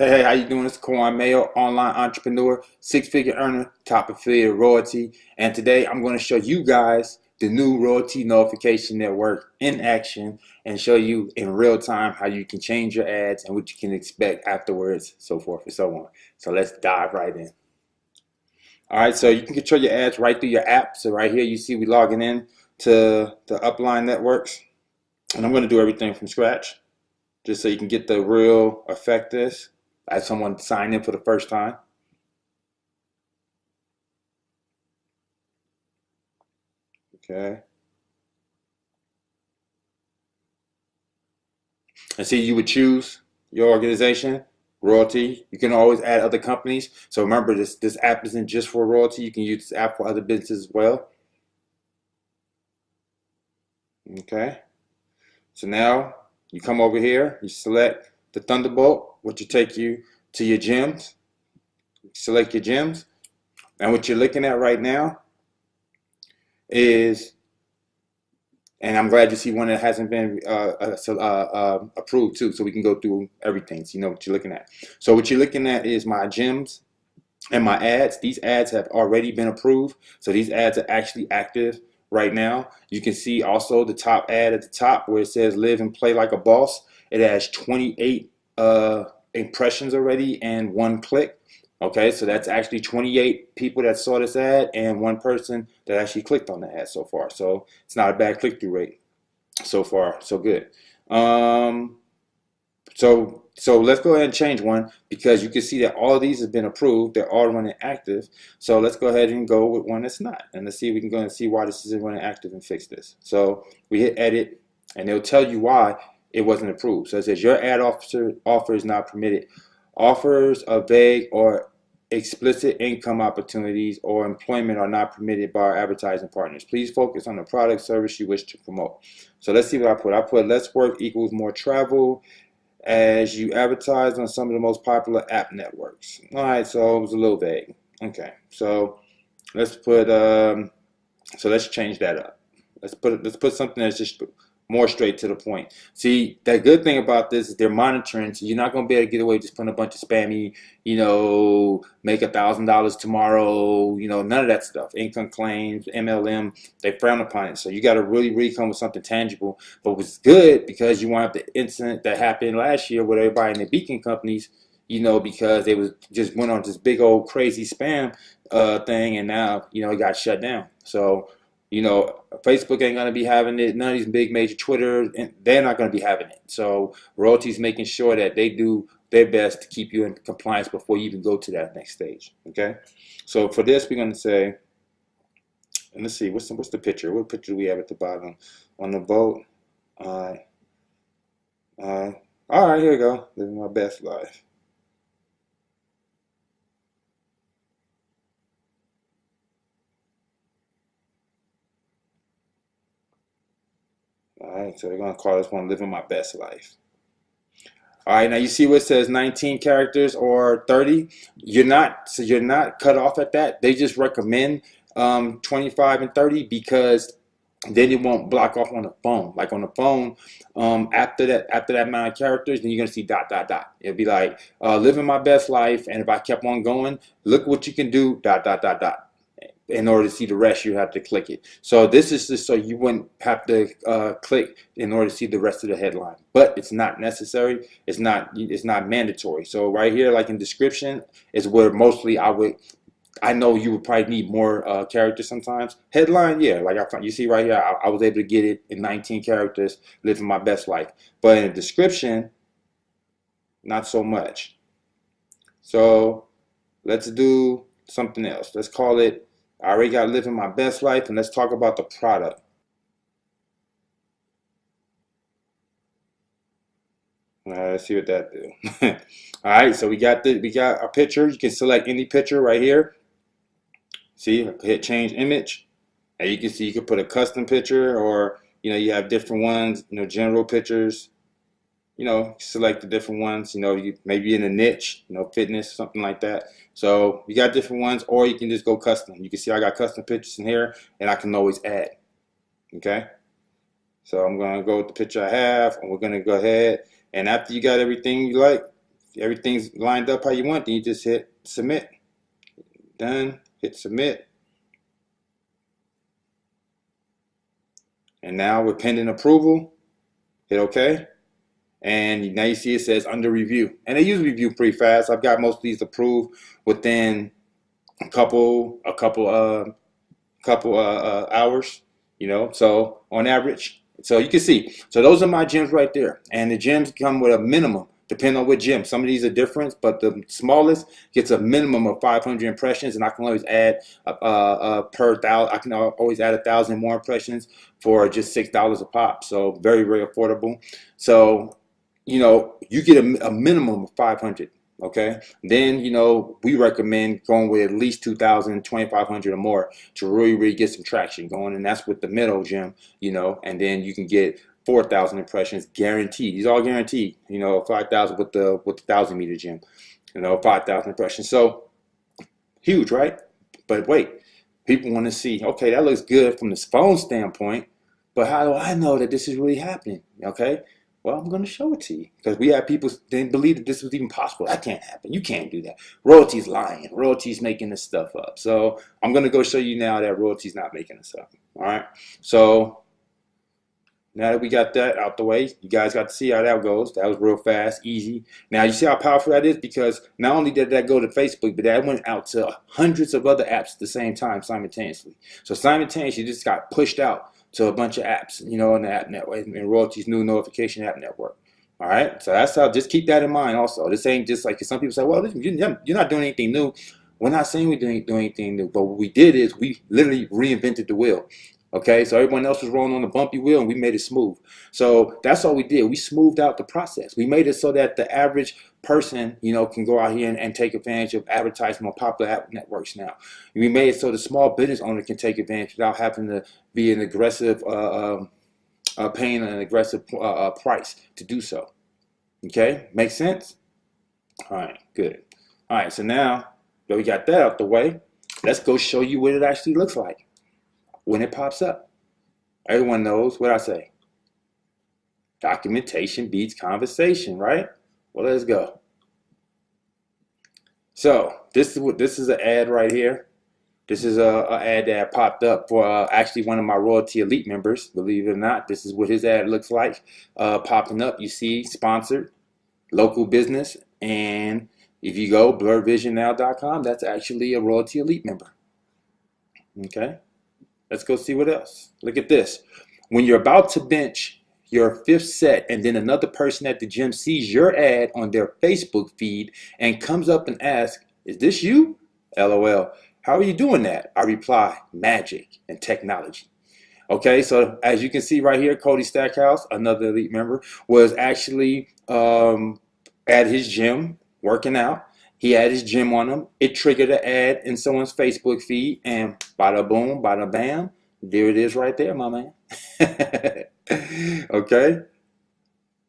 Hey, how you doing? It's Corn Mayo, online entrepreneur, six-figure earner, top affiliate Royalty. And today I'm going to show you guys the new Royalty notification network in action and show you in real time how you can change your ads and what you can expect afterwards, so forth and so on. So let's dive right in. All right, so you can control your ads right through your app. So right here you see we logging in to the upline networks. And I'm going to do everything from scratch just so you can get the real effect of this as someone signed in for the first time. Okay. And see, you would choose your organization, Royalty. You can always add other companies. So remember, this app isn't just for Royalty. You can use this app for other businesses as well. Okay. So now you come over here, you select the Thunderbolt, which will take you to your gyms. Select your gyms. And what you're looking at right now is, and I'm glad you see one that hasn't been approved too, so we can go through everything so you know what you're looking at. So what you're looking at is my gyms and my ads. These ads have already been approved, so these ads are actually active right now. You can see also the top ad at the top where it says live and play like a boss. It has 28 impressions already and 1 click. Okay, so that's actually 28 people that saw this ad and 1 person that actually clicked on the ad so far. So it's not a bad click-through rate so far, so good. Um, so let's go ahead and change one because you can see that all of these have been approved. They're all running active. So let's go ahead and go with one that's not. And let's see if we can go and see why this isn't running active and fix this. So we hit edit and it'll tell you why it wasn't approved. So it says your ad offer is not permitted. Offers of vague or explicit income opportunities or employment are not permitted by our advertising partners. Please focus on the product service you wish to promote. So let's see what I put. I put less work equals more travel as you advertise on some of the most popular app networks. All right, so it was a little vague. Okay, so let's put so let's change that up. Let's put something that's just more straight to the point. See, the good thing about this is they're monitoring, so you're not gonna be able to get away just putting a bunch of spammy, make $1,000 tomorrow, none of that stuff. Income claims, MLM, they frown upon it. So you got to really come with something tangible. But what's good because you want the incident that happened last year with everybody in the beacon companies, because they just went on this big old crazy spam thing, and now it got shut down. So Facebook ain't gonna be having it. None of these big major Twitter, and they're not gonna be having it. So Royalty's making sure that they do their best to keep you in compliance before you even go to that next stage. Okay. So for this, we're gonna say, and let's see, what's the picture? What picture do we have at the bottom on the boat? All right, all right. Here we go. Living my best life. All right. So we're gonna call this one "Living My Best Life." All right, now you see what it says 19 characters or 30. You're not cut off at that. They just recommend 25 and 30 because then it won't block off on the phone. Like on the phone, after that amount of characters, then you're gonna see dot dot dot. It'll be like living my best life, and if I kept on going, look what you can do dot dot dot dot. In order to see the rest, you have to click it. So this is just so you wouldn't have to click in order to see the rest of the headline. But it's not necessary. It's not mandatory. So right here, like in description, is where mostly I know you would probably need more characters sometimes. Headline, yeah, like you see right here, I was able to get it in 19 characters, living my best life. But in the description, not so much. So let's do something else. Let's call it I already got living my best life, and let's talk about the product. Let's see what that do. All right, so we got a picture. You can select any picture right here. See, hit change image, and you can see you can put a custom picture, or you have different ones. General pictures. Select the different ones. You maybe in a niche, fitness, something like that. So you got different ones, or you can just go custom. You can see I got custom pictures in here, and I can always add. Okay. So I'm gonna go with the picture I have, and we're gonna go ahead. And after you got everything you like, everything's lined up how you want, then you just hit submit. Done. Hit submit. And now with pending approval, hit OK. And now you see it says under review. And they usually review pretty fast. I've got most of these approved within a couple hours, so on average. So you can see. So those are my gyms right there. And the gyms come with a minimum, depending on what gym. Some of these are different, but the smallest gets a minimum of 500 impressions, and I can always add per thousand. I can always add 1,000 more impressions for just $6 a pop. So very, very affordable. So you get a minimum of 500. Okay, then we recommend going with at least 2,000, 2,500 or more to really, really get some traction going, and that's with the middle gym, and then you can get 4,000 impressions guaranteed. These are all guaranteed. 5,000 with the 1,000-meter gym, 5,000 impressions. So huge, right? But wait, people want to see. Okay, that looks good from the phone standpoint, but how do I know that this is really happening? Okay. Well, I'm going to show it to you because we have people didn't believe that this was even possible. That can't happen. You can't do that. Royalty's lying. Royalty's making this stuff up. So I'm going to go show you now that Royalty's not making this up. All right. So now that we got that out the way, you guys got to see how that goes. That was real fast, easy. Now you see how powerful that is because not only did that go to Facebook, but that went out to hundreds of other apps at the same time simultaneously. So simultaneously, just got pushed out to a bunch of apps, in the app network, and Royalty's new notification app network. All right, so that's how. Just keep that in mind. Also, this ain't just like some people say, "Well, you're not doing anything new." We're not saying we're doing anything new, but what we did is we literally reinvented the wheel. Okay, so everyone else was rolling on the bumpy wheel, and we made it smooth. So that's all we did. We smoothed out the process. We made it so that the average person, can go out here and take advantage of advertising on popular app networks now. We made it so the small business owner can take advantage without having to be an aggressive, paying an aggressive price to do so. Okay, makes sense? All right, good. All right, so now that we got that out the way, let's go show you what it actually looks like when it pops up. Everyone knows what I say. Documentation beats conversation, right? Well, let's go. So this is an ad right here. This is a ad that popped up for actually one of my Royalty Elite members. Believe it or not, this is what his ad looks like. Popping up, you see sponsored, local business, and if you go blurvisionnow.com, that's actually a Royalty Elite member. Okay. Let's go see what else. Look at this. When you're about to bench your 5th set and then another person at the gym sees your ad on their Facebook feed and comes up and asks, "Is this you?" LOL. How are you doing that? I reply, magic and technology. Okay, so as you can see right here, Cody Stackhouse, another Elite member, was actually at his gym working out. He had his gym on him. It triggered an ad in someone's Facebook feed, and bada boom, bada bam, there it is right there, my man. Okay.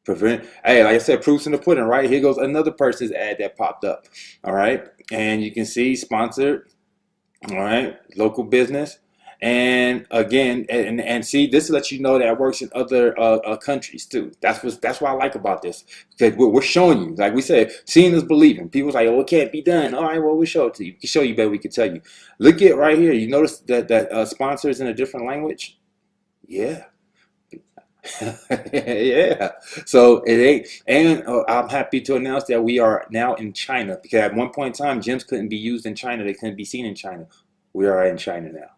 Hey, like I said, proof's in the pudding, right? Here goes another person's ad that popped up. All right, and you can see sponsored. All right, local business. And again, and see, this lets you know that it works in other countries too. That's what I like about this, because we're showing you, like we said, seeing is believing. People's like, "Oh, it can't be done." All right, well, we'll show it to you. We can show you, but we can tell you. Look at right here. You notice that sponsors in a different language. Yeah. Yeah. So it ain't, and I'm happy to announce that we are now in China, because at one point in time, gyms couldn't be used in China. They couldn't be seen in China. We are in China now.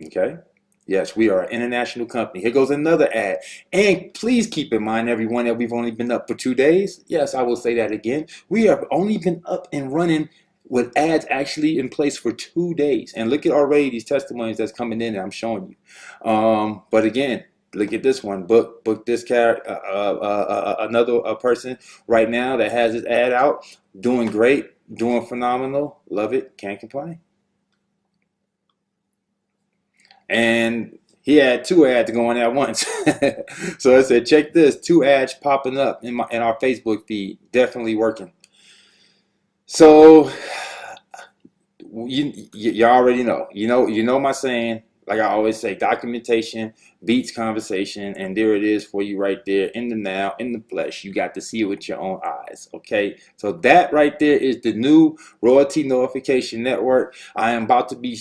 Okay. Yes, we are an international company. Here goes another ad. And please keep in mind, everyone, that we've only been up for 2 days. Yes, I will say that again. We have only been up and running with ads actually in place for 2 days. And look at already these testimonies that's coming in that I'm showing you. But again, look at this one. Book this another person right now that has his ad out, doing great, doing phenomenal. Love it. Can't complain. And he had 2 ads going at once. So I said, check this, 2 ads popping up in our Facebook feed. Definitely working. So you already know. You know my saying, Like I always say, documentation beats conversation, and there it is for you right there in the now, in the flesh. You got to see it with your own eyes. Okay, so that right there is the new Royalty Notification Network. I am about to be,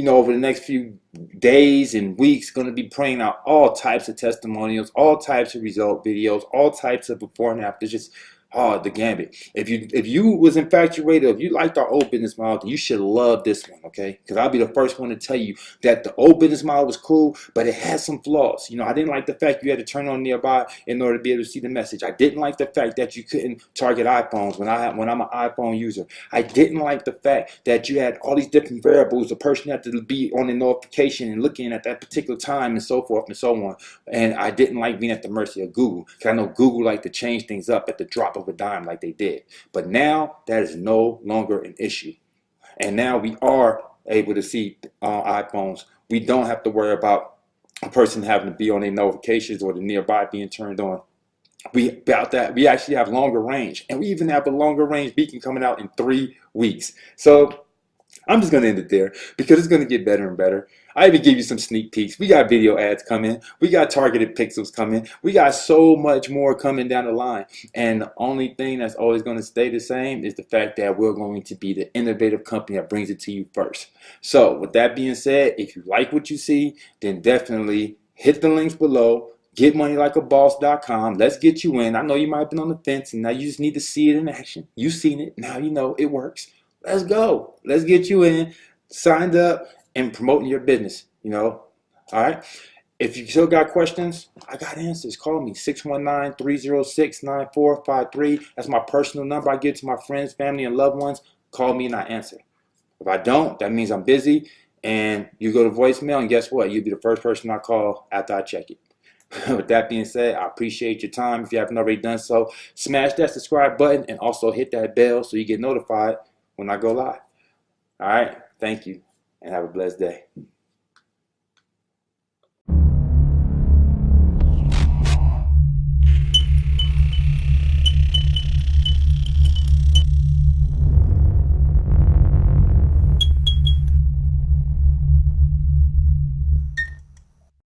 over the next few days and weeks, going to be praying out all types of testimonials, all types of result videos, all types of before and after, just the gambit. If you was infatuated, if you liked our old business model, you should love this one, okay? Because I'll be the first one to tell you that the old business model was cool, but it had some flaws. I didn't like the fact you had to turn on nearby in order to be able to see the message. I didn't like the fact that you couldn't target iPhones when I'm an iPhone user. I didn't like the fact that you had all these different variables. The person had to be on the notification and looking at that particular time and so forth and so on. And I didn't like being at the mercy of Google, because I know Google like to change things up at the drop of a dime like they did. But now that is no longer an issue. And now we are able to see iPhones. We don't have to worry about a person having to be on their notifications or the nearby being turned on. We actually have longer range, and we even have a longer range beacon coming out in 3 weeks. So I'm just going to end it there, because it's going to get better and better. I even give you some sneak peeks. We got video ads coming. We got targeted pixels coming. We got so much more coming down the line. And the only thing that's always going to stay the same is the fact that we're going to be the innovative company that brings it to you first. So with that being said, if you like what you see, then definitely hit the links below. GetMoneyLikeABoss.com. Let's get you in. I know you might have been on the fence, and now you just need to see it in action. You've seen it. Now you know it works. Let's go. Let's get you in, signed up, and promoting your business. All right. If you still got questions, I got answers. Call me 619-306-9453. That's my personal number I give to my friends, family, and loved ones. Call me and I answer. If I don't, that means I'm busy, and you go to voicemail, and guess what? You'll be the first person I call after I check it. With that being said, I appreciate your time. If you haven't already done so, smash that subscribe button and also hit that bell so you get notified when I go live. All right. Thank you, and have a blessed day.